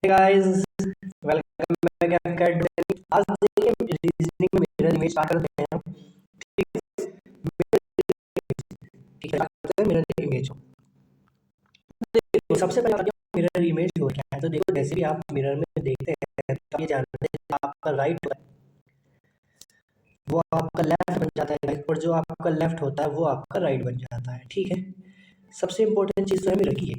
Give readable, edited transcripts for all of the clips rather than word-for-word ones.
Guys, welcome back academy. आज देखिए reasoning में मिरर इमेज स्टार्ट करते हैं हम। ठीक है, करते हैं मिरर इमेज। देखो सबसे पहले मिरर इमेज हो क्या है, तो देखो जैसे भी आप मिरर में देखते हैं तो ये जानते हैं आपका राइट वो आपका लेफ्ट बन जाता है और जो आपका लेफ्ट होता है वो आपका राइट बन जाता है। ठीक है, सबसे इंपॉर्टेंट चीज़ तो है मिरर की है।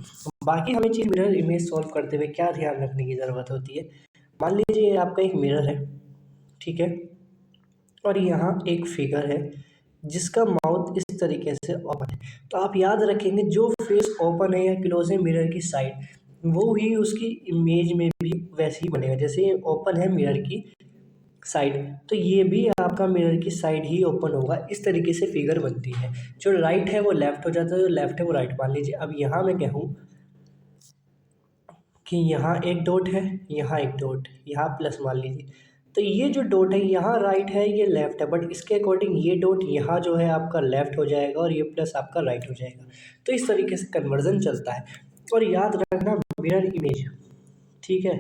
बाकी हमें चीज़ मिरर इमेज सॉल्व करते हुए क्या ध्यान रखने की ज़रूरत होती है। मान लीजिए आपका एक मिरर है, ठीक है, और यहाँ एक फिगर है जिसका माउथ इस तरीके से ओपन है। तो आप याद रखेंगे जो फेस ओपन है या क्लोज है मिरर की साइड, वो ही उसकी इमेज में भी वैसे ही बनेगा। जैसे ये ओपन है मिरर की साइड, तो ये भी आपका मिरर की साइड ही ओपन होगा। इस तरीके से फिगर बनती है। जो राइट है वो लेफ्ट हो जाता है, जो लेफ्ट है वो राइट। मान लीजिए अब यहाँ मैं कहूँ कि यहाँ एक डॉट है, यहाँ एक डॉट, यहाँ प्लस मान लीजिए, तो ये जो डॉट है यहाँ राइट है, ये लेफ्ट है, बट इसके अकॉर्डिंग ये डॉट यहाँ जो है आपका लेफ्ट हो जाएगा और ये प्लस आपका राइट हो जाएगा। तो इस तरीके से कन्वर्जन चलता है। और याद रखना मिरर इमेज, ठीक है,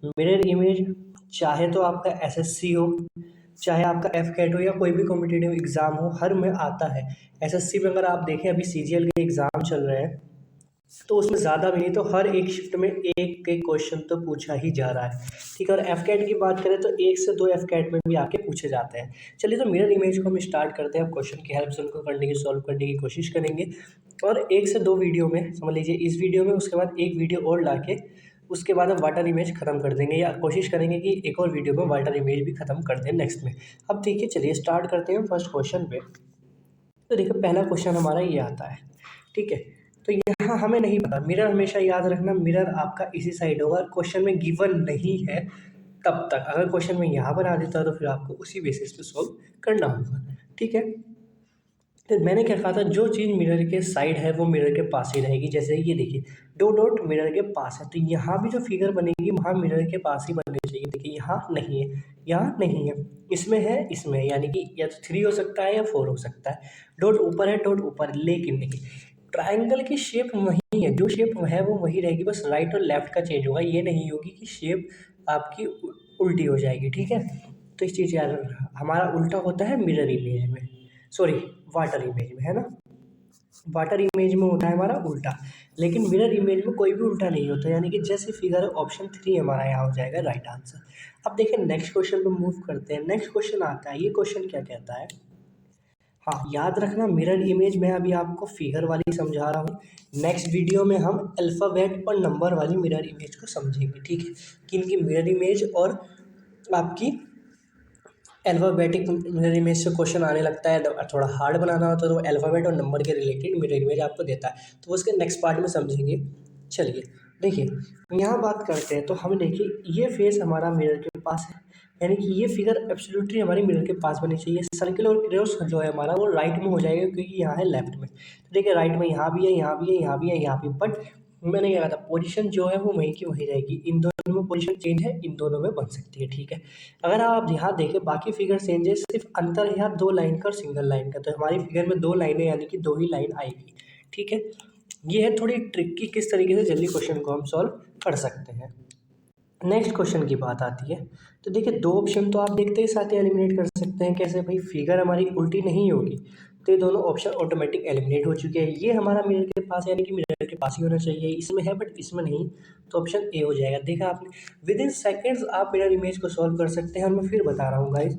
मिरर इमेज चाहे तो आपका एसएससी हो, चाहे आपका एफकेट हो या कोई भी कॉम्पिटिटिव एग्ज़ाम हो, हर में आता है। एसएससी में अगर आप देखें अभी सीजीएल के एग्ज़ाम चल रहे हैं तो उसमें ज़्यादा भी नहीं तो हर एक शिफ्ट में एक एक क्वेश्चन तो पूछा ही जा रहा है। ठीक है, और एफकेट की बात करें तो 1 से 2 एफकेट में भी आपके पूछे जाते हैं। चलिए तो मिरर इमेज को हम स्टार्ट करते हैं। क्वेश्चन की हेल्प से उनको करने की सॉल्व करने की कोशिश करेंगे और 1 से 2 वीडियो में समझ लीजिए इस वीडियो में, उसके बाद एक वीडियो और ला के उसके बाद हम वाटर इमेज ख़त्म कर देंगे, या कोशिश करेंगे कि एक और वीडियो में वाटर इमेज भी ख़त्म कर दें नेक्स्ट में। अब देखिए चलिए स्टार्ट करते हैं फर्स्ट क्वेश्चन पे। तो देखिए पहला क्वेश्चन हमारा ये आता है, ठीक है। तो यहाँ हमें नहीं पता, मिरर हमेशा याद रखना मिरर आपका इसी साइड होगा। क्वेश्चन में गिवन नहीं है तब तक, अगर क्वेश्चन में यहाँ बना देता तो फिर आपको उसी बेसिस पे सॉल्व करना होगा। ठीक है, तो मैंने क्या कहा था, जो चीज़ मिरर के साइड है वो मिरर के पास ही रहेगी। जैसे ये देखिए दो डॉट मिरर के पास है, तो यहाँ भी जो फिगर बनेगी वहाँ मिरर के पास ही बननी चाहिए। देखिए यहाँ नहीं है, यहाँ नहीं है, इसमें है, इसमें है, यानी कि या तो 3 हो सकता है या 4 हो सकता है। डॉट ऊपर है, डॉट ऊपर है, लेकिन देखिए ट्राइंगल की शेप वही है, जो शेप है वो वही रहेगी, बस राइट और लेफ्ट का चेंज होगा। ये नहीं होगी कि शेप आपकी उल्टी हो जाएगी। ठीक है, तो इस चीज़ याद रखना, हमारा उल्टा होता है मिरर इमेज में, सॉरी वाटर इमेज में, है ना। वाटर इमेज में होता है हमारा उल्टा, लेकिन मिरर इमेज में कोई भी उल्टा नहीं होता, यानी कि जैसे फिगर है ऑप्शन 3 हमारा यहाँ हो जाएगा राइट आंसर। अब देखिए नेक्स्ट क्वेश्चन पे मूव करते हैं। नेक्स्ट क्वेश्चन आता है, ये क्वेश्चन क्या कहता है, हाँ याद रखना मिरर इमेज मैं अभी आपको फिगर वाली समझा रहा हूँ। नेक्स्ट वीडियो में हम अल्फ़ाबेट और नंबर वाली मिरर इमेज को समझेंगे। ठीक है, कि इनकी मिरर इमेज और आपकी अल्फ़ाबेटिक मिरर इमेज से क्वेश्चन आने लगता है, थोड़ा हार्ड बनाना होता है तो वो अल्फ़ाबेट और नंबर के रिलेटेड मिरर इमेज आपको देता है, तो वो उसके नेक्स्ट पार्ट में समझेंगे। चलिए देखिए यहाँ बात करते हैं, तो हम देखिए ये फेस हमारा मिरर के पास है, यानी कि ये फिगर एब्सोल्युटली हमारी मिरर के पास बनी चाहिए। सर्किल और क्रॉस जो है हमारा वो राइट में हो जाएगा क्योंकि यहाँ है लेफ्ट में। तो देखिए राइट में यहाँ भी है, यहाँ भी है, यहाँ भी है, यहाँ भी, बट मैंने क्या कहा था पोजीशन जो है वो वहीं की वहीं रहेगी। इन दोनों में पोजीशन चेंज है, इन दोनों में बन सकती है। ठीक है, अगर आप यहाँ देखें बाकी फिगर चेंज है, सिर्फ अंतर है यहाँ 2 लाइन का और सिंगल लाइन का, तो हमारी फिगर में 2 लाइनें यानी कि 2 ही लाइन आएगी। ठीक है, ये है थोड़ी ट्रिकी किस तरीके से जल्दी क्वेश्चन को हम सॉल्व कर सकते हैं। नेक्स्ट क्वेश्चन की बात आती है, तो देखिए 2 ऑप्शन तो आप देखते ही साथ ही एलिमिनेट कर सकते हैं। कैसे भाई, फिगर हमारी उल्टी नहीं होगी तो ये दोनों ऑप्शन ऑटोमेटिक एलिमिनेट हो चुके हैं। ये हमारा मिरर के पास यानी कि मिरर के पास ही होना चाहिए, इसमें है बट इसमें नहीं, तो ऑप्शन ए हो जाएगा। देखा आपने, विद इन सेकेंड्स आप मिरर इमेज को सॉल्व कर सकते हैं। और मैं फिर बता रहा हूँ गाइज,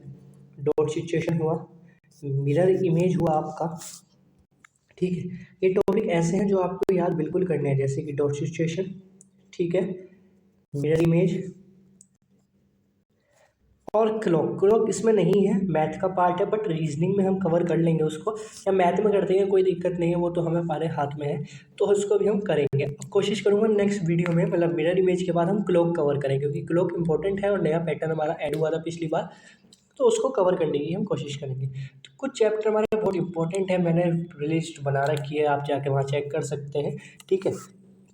डॉट सिचुएशन हुआ, मिरर इमेज हुआ आपका। ठीक है, ये टॉपिक ऐसे हैं जो आपको याद बिल्कुल करने हैं, जैसे कि डॉट सिचुएशन, ठीक है, मिरर इमेज और क्लॉक। क्लॉक इसमें नहीं है, मैथ का पार्ट है, बट रीजनिंग में हम कवर कर लेंगे उसको, या मैथ में करते हैं कोई दिक्कत नहीं है, वो तो हमें हमारे हाथ में है, तो उसको भी हम करेंगे। अब कोशिश करूँगा नेक्स्ट वीडियो में, मतलब मिरर इमेज के बाद हम क्लॉक कवर करेंगे, क्योंकि क्लॉक इंपॉर्टेंट है और नया पैटर्न हमारा ऐड हुआ था पिछली बार, तो उसको कवर करने की हम कोशिश करेंगे। तो कुछ चैप्टर हमारे बहुत इंपॉर्टेंट है, मैंने लिस्ट बना रखी है, आप जाके वहाँ चेक कर सकते हैं। ठीक है,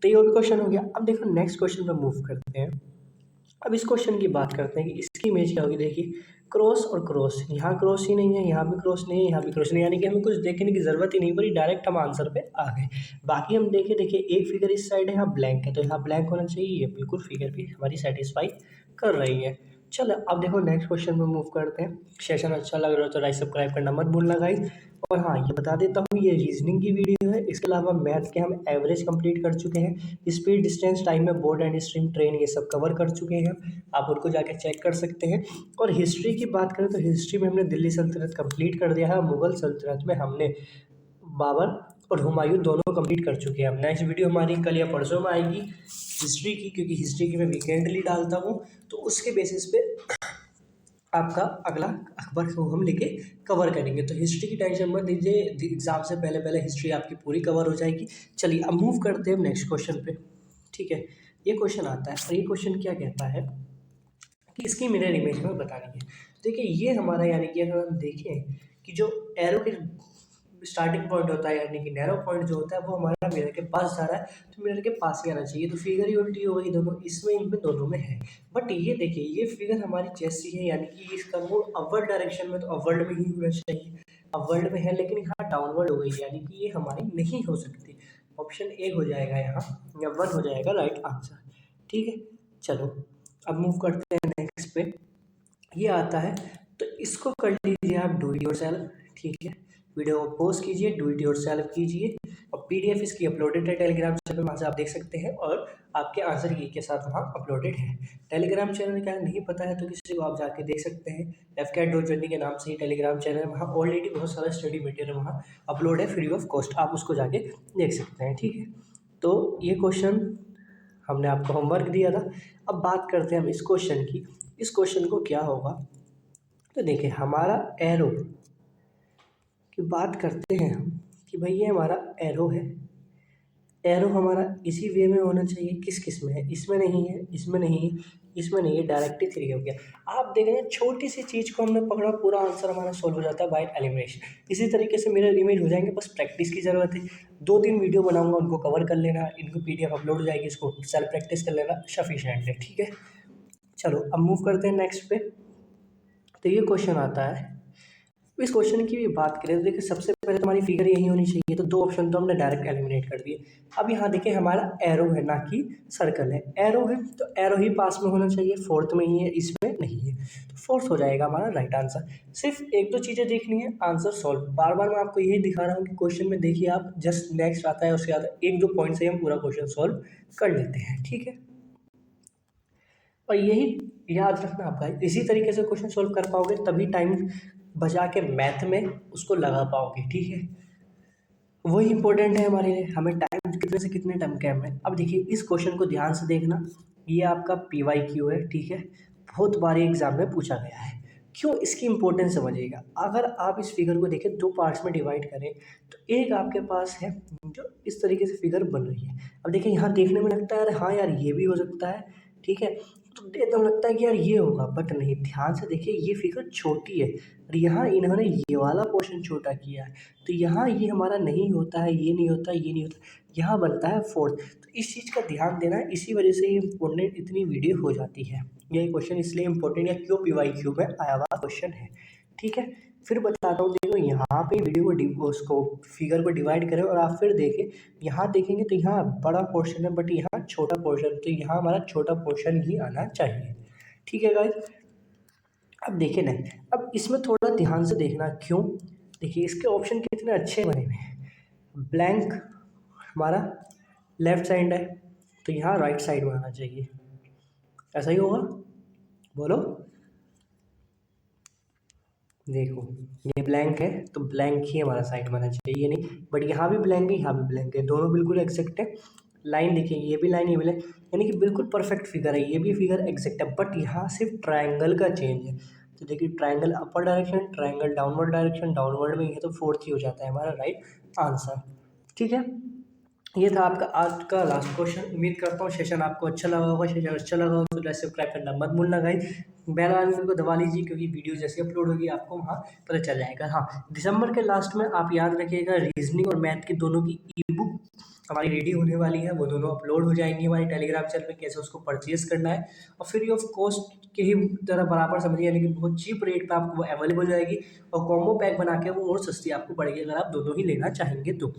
तो ये भी क्वेश्चन हो गया। अब देखो नेक्स्ट क्वेश्चन पर मूव करते हैं। अब इस क्वेश्चन की बात करते हैं कि इसकी इमेज क्या होगी। देखिए क्रॉस और क्रॉस, यहाँ क्रॉस ही नहीं है, यहाँ भी क्रॉस नहीं है, यहाँ भी क्रॉस नहीं, यानी कि हमें कुछ देखने की ज़रूरत ही नहीं पड़ी, डायरेक्ट हम आंसर पे आ गए। बाकी हम देखें, देखिए एक फिगर इस साइड है, यहाँ ब्लैंक है, तो यहाँ ब्लैंक होना चाहिए, ये बिल्कुल फिगर भी हमारी सेटिस्फाई कर रही है। चलो अब देखो नेक्स्ट क्वेश्चन में मूव करते हैं। सेशन अच्छा लग रहा है तो लाइक सब्सक्राइब करना मत भूलना गाइस। और हाँ, ये बता देता हूँ, ये रीजनिंग की वीडियो है, इसके अलावा मैथ के हम एवरेज कंप्लीट कर चुके हैं, स्पीड, डिस्टेंस, टाइम में बोर्ड एंड स्ट्रीम, ट्रेन, ये सब कवर कर चुके हैं, आप उनको जाके चेक कर सकते हैं। और हिस्ट्री की बात करें तो हिस्ट्री में हमने दिल्ली सल्तनत कंप्लीट कर दिया है, मुगल सल्तनत में हमने बाबर और हुमायूं दोनों कंप्लीट कर चुके हैं। अब नेक्स्ट वीडियो हमारी कल या परसों में आएगी हिस्ट्री की, क्योंकि हिस्ट्री की मैं वीकेंडली डालता हूँ, तो उसके बेसिस पे आपका अगला अखबार को हम लेके कवर करेंगे। तो हिस्ट्री की टेंशन मत लीजिए, एग्जाम से पहले पहले हिस्ट्री आपकी पूरी कवर हो जाएगी। चलिए अब मूव करते हैं नेक्स्ट क्वेश्चन पे। ठीक है, ये क्वेश्चन आता है और ये क्वेश्चन क्या कहता है कि इसकी मिरर इमेज हमें बतानी है। देखिए ये हमारा, यानी कि अगर हम देखें कि जो एरो के स्टार्टिंग पॉइंट होता है, यानी कि नैरो पॉइंट जो होता है वो हमारा मिरर के पास जा रहा है, तो मिरर के पास ही आना चाहिए। तो फिगर ही उल्टी हो गई दोनों, इसमें इनमें दोनों में है। बट ये देखिए ये फिगर हमारी जैसी है, यानी कि इसका मूड अपवर्ड डायरेक्शन में, तो अपवर्ड में ही होना चाहिए, अपवर्ड में है, लेकिन यहाँ डाउनवर्ड हो गई, यानी कि ये हमारी नहीं हो सकती। ऑप्शन ए हो जाएगा यहाँ, या वन हो जाएगा राइट आंसर। ठीक है, चलो अब मूव करते हैं नेक्स्ट पे। ये आता है, तो इसको कर लीजिए आप डू इट योरसेल्फ। ठीक है, वीडियो को पॉज कीजिए, डू इट योरसेल्फ कीजिए, और पीडीएफ इसकी अपलोडेड है टेलीग्राम चैनल, वहाँ से आप देख सकते हैं, और आपके आंसर की के साथ वहाँ अपलोडेड है। टेलीग्राम चैनल क्या नहीं पता है तो किसी को आप जाके देख सकते हैं, fcat.journey के नाम से ही टेलीग्राम चैनल है, वहाँ ऑलरेडी बहुत सारा स्टडी मटेरियल वहाँ अपलोड है फ्री ऑफ कॉस्ट, आप उसको जाके देख सकते हैं। ठीक है, तो ये क्वेश्चन हमने आपको होमवर्क दिया था। अब बात करते हैं हम इस क्वेश्चन की। इस क्वेश्चन को क्या होगा, तो देखिए हमारा एरो की बात करते हैं हम, कि भाई ये हमारा एरो है, एरो हमारा इसी वे में होना चाहिए, किस किस में है, इसमें नहीं है, इसमें नहीं है, इसमें नहीं है, डायरेक्टली थ्री हो गया। आप देख रहे हैं छोटी सी चीज़ को हमने पकड़ा, पूरा आंसर हमारा सोल्व हो जाता है बाय एलिमिनेशन। इसी तरीके से मेरा इमेज हो जाएंगे, बस प्रैक्टिस की ज़रूरत है। 2-3 वीडियो बनाऊंगा, उनको कवर कर लेना, इनको पीडीएफ अपलोड हो जाएगी, इसको सेल्फ प्रैक्टिस कर लेना, सफिशिएंट है। ठीक है, चलो अब मूव करते हैं नेक्स्ट पे। तो ये क्वेश्चन आता है, इस क्वेश्चन की भी बात करें तो देखिए सबसे पहले तो हमारी फिगर यही होनी चाहिए, तो 2 ऑप्शन तो हमने डायरेक्ट एलिमिनेट कर दिए। अब यहाँ देखिए हमारा एरो है, ना कि सर्कल है। एरो है तो एरो ही पास में होना चाहिए, फोर्थ में ही है, इसमें नहीं है, तो फोर्थ हो जाएगा हमारा राइट आंसर। सिर्फ 1-2 चीज़ें देखनी है, आंसर सॉल्व। बार बार मैं आपको यही दिखा रहा हूँ कि क्वेश्चन में देखिए आप, जस्ट नेक्स्ट आता है उसके बाद 1-2 पॉइंट से हम पूरा क्वेश्चन सॉल्व कर लेते हैं। ठीक है, और यही याद रखना आप गाइस, इसी तरीके से क्वेश्चन सॉल्व कर पाओगे, तभी टाइम बचा के मैथ में उसको लगा पाओगे। ठीक है, वही इंपॉर्टेंट है हमारे लिए, हमें टाइम कितने से कितने टाइम कैम है। अब देखिए इस क्वेश्चन को ध्यान से देखना, ये आपका PYQ है। ठीक है, बहुत बार एग्जाम में पूछा गया है, क्यों, इसकी इंपॉर्टेंस समझिएगा। अगर आप इस फिगर को देखें, 2 पार्ट्स में डिवाइड करें, तो एक आपके पास है जो इस तरीके से फिगर बन रही है। अब देखिए यहाँ देखने में लगता है यार, हाँ यार ये भी हो सकता है, ठीक है, तो एकदम लगता है कि यार ये होगा, बट नहीं, ध्यान से देखिए ये फिगर छोटी है, और यहाँ इन्होंने ये वाला पोर्शन छोटा किया है, तो यहाँ ये हमारा नहीं होता है, ये नहीं होता, ये नहीं होता, यहाँ बनता है फोर्थ। तो इस चीज़ का ध्यान देना है, इसी वजह से ये इम्पोर्टेंट इतनी वीडियो हो जाती है। ये क्वेश्चन इसलिए इम्पोर्टेंट है, क्यों PYQ में आया हुआ क्वेश्चन है। ठीक है, फिर बताता हूँ, देखो यहाँ पे वीडियो को उसको फिगर को डिवाइड करें, और आप फिर देखें, यहाँ देखेंगे तो यहाँ बड़ा पोर्शन है, बट यहाँ छोटा पोर्शन, तो यहाँ हमारा छोटा पोर्शन ही आना चाहिए। ठीक है गाइस, अब देखिए ना, अब इसमें थोड़ा ध्यान से देखना, क्यों, देखिए इसके ऑप्शन कितने अच्छे बने हुए हैं। ब्लैंक हमारा लेफ्ट साइड है, तो यहाँ राइट साइड में आना चाहिए, ऐसा ही होगा, बोलो। देखो ये ब्लैंक है, तो ब्लैंक ही हमारा साइड में आना चाहिए, ये नहीं, बट यहाँ भी ब्लैंक है, यहाँ भी ब्लैंक है, दोनों बिल्कुल एग्जैक्ट है। लाइन देखिए, ये भी लाइन, ये भी लाइन, यानी कि बिल्कुल परफेक्ट फिगर है, ये भी फिगर एग्जैक्ट है, बट यहाँ सिर्फ ट्रायंगल का चेंज है। तो देखिए triangle upper direction, triangle downward direction, downward में ही है, तो फोर्थ ही हो जाता है हमारा राइट आंसर। ठीक है, ये था आपका आज का लास्ट क्वेश्चन। उम्मीद करता हूँ सेशन आपको अच्छा लगा होगा। सेशन अच्छा लगा हो तो सब्सक्राइब करना मत भूलना गाइस। बेल आइकन को दबा लीजिए क्योंकि वीडियो जैसे अपलोड होगी आपको वहाँ पता चल जाएगा। हाँ, दिसंबर के लास्ट में आप याद रखिएगा रीजनिंग और मैथ की दोनों की ई बुक हमारी रेडी होने वाली है। वो दोनों अपलोड हो जाएंगी हमारे टेलीग्राम चैनल पे। कैसे उसको परचेज करना है और फ्री ऑफ कॉस्ट के ही तरह बराबर समझिए, यानी कि बहुत चीप रेट पे आपको वो अवेलेबल हो जाएगी और कॉम्बो पैक बना के वो और सस्ती आपको पड़ेगी अगर आप दोनों ही लेना चाहेंगे तो।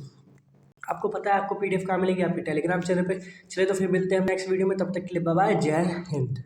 आपको पता है आपको पीडीएफ कहाँ मिलेगी? आपके टेलीग्राम चैनल पे। चलिए तो फिर मिलते हैं नेक्स्ट वीडियो में, तब तक के लिए बाय बाय, जय हिंद।